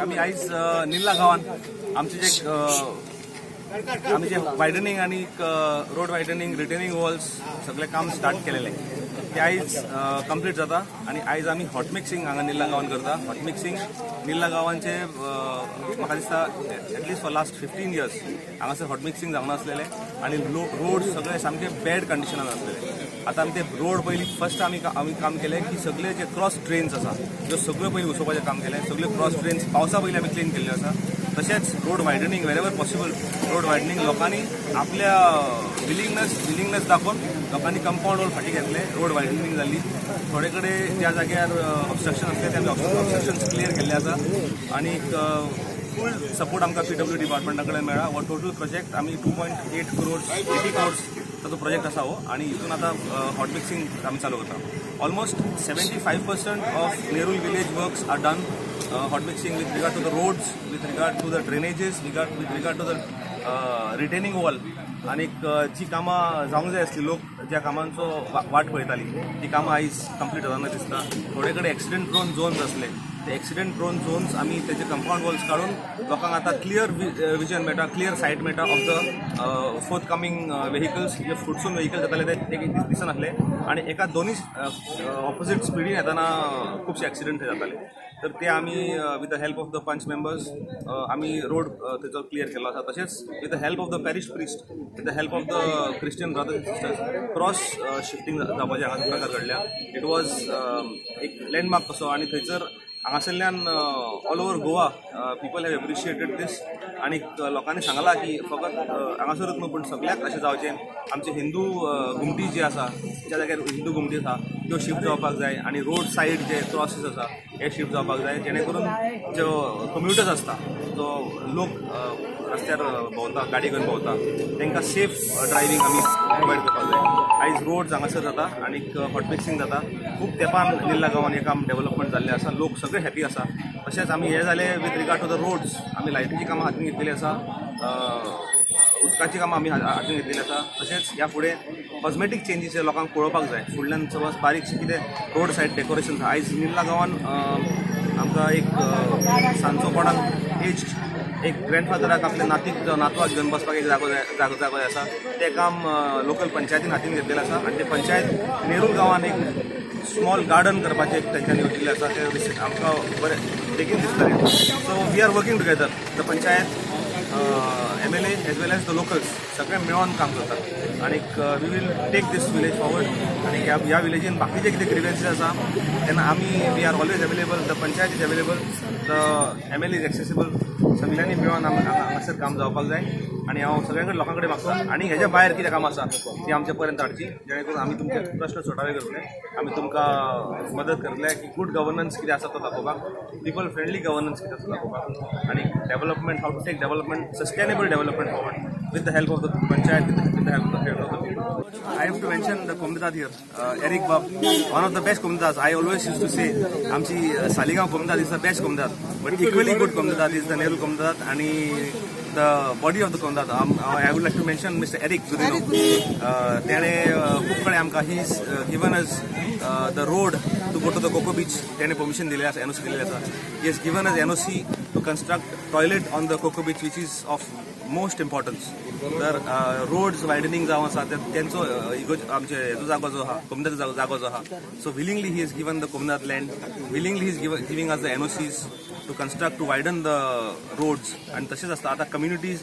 आम्ही आयज निल्ला गावान आमचे जे वायडनिंग आणि रोड वायडनिंग रिटेनिंग वॉल्स सगळे काम स्टार्ट केलेले ते आयज कंप्लीट जाता आणि आयज आम्ही हॉट मिक्सिंग हांगा निल्ला गावान करता. हॉट मिक्सिंग निल्ला गावांचे म्हाका दिसता एटलीस्ट फॉर लास्ट 15 years हांगासर हॉट मिक्सिंग जावना आसलेले आणि रोड सगळे सामके बॅड कंडिशनान आसलेले. आता आमी ते रोड पयलीं फर्स्ट आमी काम केलें की सगळे जे क्रॉस ड्रेन्स आसा त्यो सगळ्यो पयलीं उसोवपाचें काम केलें. सगळे क्रॉस ड्रेन्स पावसा पयलीं आमी क्लीन केल्ल्यो आसा. तशेंच road widening wherever possible road widening लोकांनी आपल्या विलिंगनेस दाखोवन लोकांनी कंपाऊंड वॉल फाटी घेतले. रोड वायडनिंग जाल्ली. थोडे कडेन ज्या जाग्यार ऑब्स्ट्रक्शन आसले ते आमी ऑब्स्ट्रक्शन्स क्लियर केल्ले आसा आणि फूल सपोर्ट आमकां PW डिपार्टमेंटा कडेन मेळ्ळा. हो टोटल प्रोजेक्ट आमी 2.8 crores 80 crores तो प्रोजेक्ट आसा हो आणि हितून आता हॉट मिक्सिंग आमी चालू करता. Almost 75% of Nerul village works are done. Hot mixing with regard to the roads, with regard to the drainages, with regard to the retaining wall आणि जी कामां जावंक जाय आसली लोक ज्या कामांचो वाट पळयताली ती कामां आयज कंप्लीट जाताना दिसता. थोडे कडेन एक्सिडेंट प्रोन झोन्स आसले ते एक्सिडेंट प्रोन झोन्स आमी तेजे कंपाऊंड वॉल्स काडून लोकांक आता क्लियर विजन मेळटा, क्लियर सायट मेळटा of the forthcoming vehicles. जे फुडसून व्हेकल्स येताले ते दिसनासले आणि एका दोनूय ऑपोजीट स्पिडीन येताना खुबशे एक्सिडेंट जाताले. तर ते आमी with the help of the panch members आमी रोड थंयचो क्लियर केल्लो आसा. तशेंच with the help of the parish priest, with the help of the Christian brothers and sisters cross shifting जावपाचे हांगा प्रकार घडल्या. इट वॉज एक लँडमार्क कसो आणि थंयसर हांगासरल्यान all over Goa people have appreciated this आणि लोकांनी सांगलां की फकत हांगासरूच न्हू पूण सगळ्याक अशें जावचें. आमचे हिंदू घुमटी जे आसा ज्या जाग्यार हिंदू घुमटी आसा त्यो शिफ्ट जावपाक जाय आणि रोड सायड जे क्रॉसीस आसा हे शिफ्ट जावपाक जाय जेणे करून जो कम्युटर्स आसता जो लोक रस्त्यार भोंवता गाडी घेवन भोंवता तांकां सेफ ड्रायव्हिंग आमी प्रोवायड करपाक जाय. आयज रोड हांगासर जाता आणि हॉट मिक्सिंग जाता. खूब तेंपान निल्ला गांवांत हें काम डेव्हलपमेंट जाल्लें आसा. लोक सगळे हॅपी आसा. तशेंच आमी हे जाले with regard to the roads आमी लायटीची कामां हातीन घेतलेली आसा. उदकाची कामां आमी हातीन घेतलेली आसा. तशेंच ह्या फुडें कॉस्मेटीक चेंजीस हे लोकांक पळोवपाक जाय. फुडल्यान समज बारीकशें कितें रोड सायड डेकोरेशन आसा. आयज निल्ला गांवांत आमकां एक सांजचो कोणाक एज एक ग्रँडफादराक आपल्या नातवाक घेवन बसपाक एक जागो जाय आसा. तें काम लोकल पंचायतीन हातीन घेतलेलें आसा आणि ते पंचायत नेरूल गांवांत एक स्मॉल गार्डन करपाचें एक तेंच्यांनी येवजिल्लें आसा. ते आमकां बरें बेगीन दिसता. So we are working together the panchayat MLA as well as the locals सगळे मेळून काम करतात आणि we will take this village forward. आणि ह्या विलेजीन बाकीचे कितें ग्रिव्हन्सीस आसा तेन्ना आमी we are always available. The panchayat is available, the MLA is accessible. सगळ्यांनी मेळून हांगासर काम जावपाक जाय आणि हांव सगळ्यां कडेन लोकां कडेन मागता आणि हेज्या भायर कितें कामां आसा ती आमचे पर्यंत हाडची जेणे करून आमी तुमचे प्रश्न सुटावे करतले. आमी तुमकां मदत करतले की गुड गव्हर्नन्स कितें आसा तो दाखोवपाक, पीपल फ्रेंडली गव्हर्नन्स कितें आसा दाखोवपाक आणि development how to take development sustainable development forward with the help of the panchayat, with the help of the people. I have to mention the Komunidad here, Eric Bab, one of the best Komunidad. I always used to say, आमची Saligao Komunidad is the best Komunidad, but equally good Komunidad is the Nerul Komunidad आणि the body of the Komunidad. I would like to mention Mr. Eric Zurino. त्याने खूप कडे आमकां he has given us the road to go to the Coco Beach. त्याने permission दिलेली आसा, NOC दिलेली आसा. He has given us NOC to construct toilet on the Coco Beach, which is of most importance तर roads widening जावं आसा तेंचो आमचे हेजो जागो जो आहा कोमदाचो जागो जो आहा so willingly he is given the कोमनाथ land willingly he is giving us the NOCs to construct to widen the roads आनी तशेंच आसता आतां कम्युनिटीज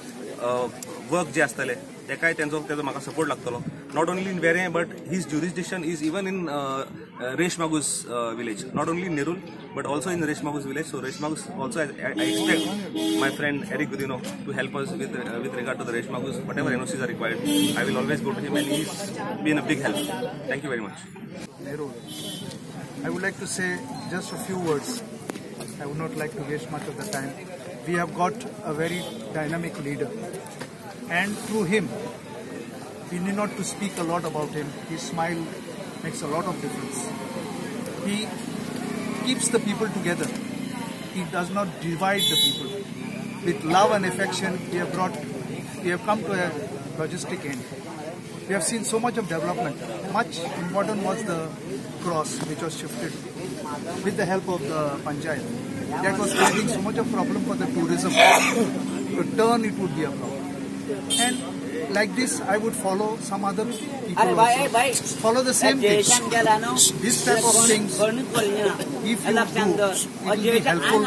वर्क जे आसतले तेकाय तेजो म्हाका सपोर्ट लागतलो not only in Verem but his jurisdiction is even in Reis Magos village not only in Nerul but also in Reshmagus village. So Reshmagus also I expect my friend Eric Gudino to help us with regard to the Reshmagus. Whatever NOCs are required, I will always go to him and he's been a big help. Thank you very much. Nerul. I would like to say just a few words. I would not like to waste much of the time. We have got a very dynamic leader, and through him, we need not to speak a lot about him. His smile makes a lot of difference. He keeps the people together. He does not divide the people. With love and affection, we have come to a logistic end. We have seen so much of development. Much important was the cross which was shifted with the help of the Panchayat. That was creating so much of problem for the tourism. To turn it would be a problem. And like this, I would follow some other people also. Follow the same things. This type of things, if you do, it will be helpful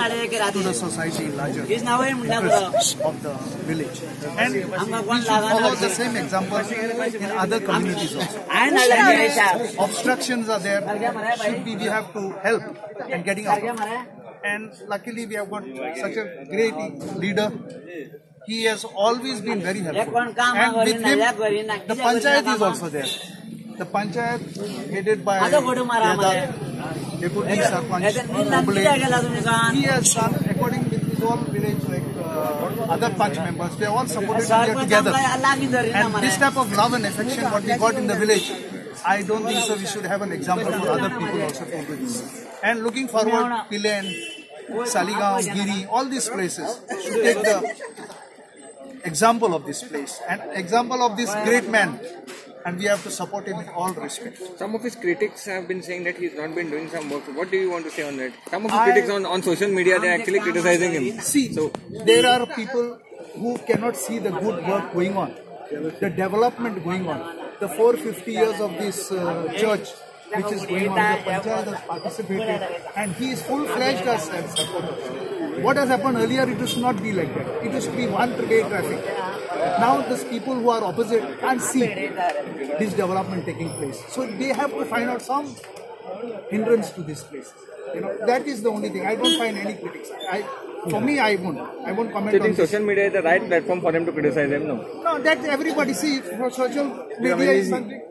to the society larger of the village. And we should follow the same example in other communities also. Obstructions are there. We have to help in getting out of it. And luckily we have got such a great leader. He has always been very helpful. And with him, the Panchayat is also there. The Panchayat headed by Deputy Sarpanch Kumble. He has done according with his own village, like other Panch members. They all supported India together. And this type of love and affection what we got in the village, I don't think so. We should have an example for other people also to do this. And looking forward, Pilen, Saligaon, Giri, all these places should take the example of this place and example of this great man, and we have to support him in all respects. Some of his critics have been saying that he's not been doing some work. What do you want to say on that? Some of his critics on social media, they're actually criticizing him. See, so there are people who cannot see the good work going on, the development going on, the 450 years of this church which is going on. The Panchayat has participated and he is full-fledged as supporter. What has happened earlier, it used to not be like that. It used to be one-way traffic. Now these people who are opposite can't see this development taking place. So they have to find out some hindrance to this place. You know, that is the only thing. I don't find any critics. For me, I won't comment on this. Do you think social media is the right platform for him to criticize him? No, that everybody see. For social media is something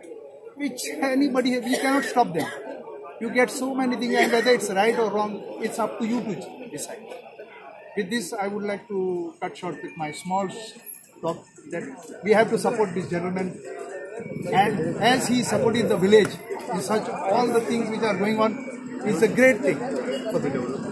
which anybody, we cannot stop them. You get so many things, and whether it's right or wrong, it's up to you to decide. With this, I would like to cut short with my small talk that we have to support this gentleman, and as he supported the village in such all the things which are going on, is a great thing for the development.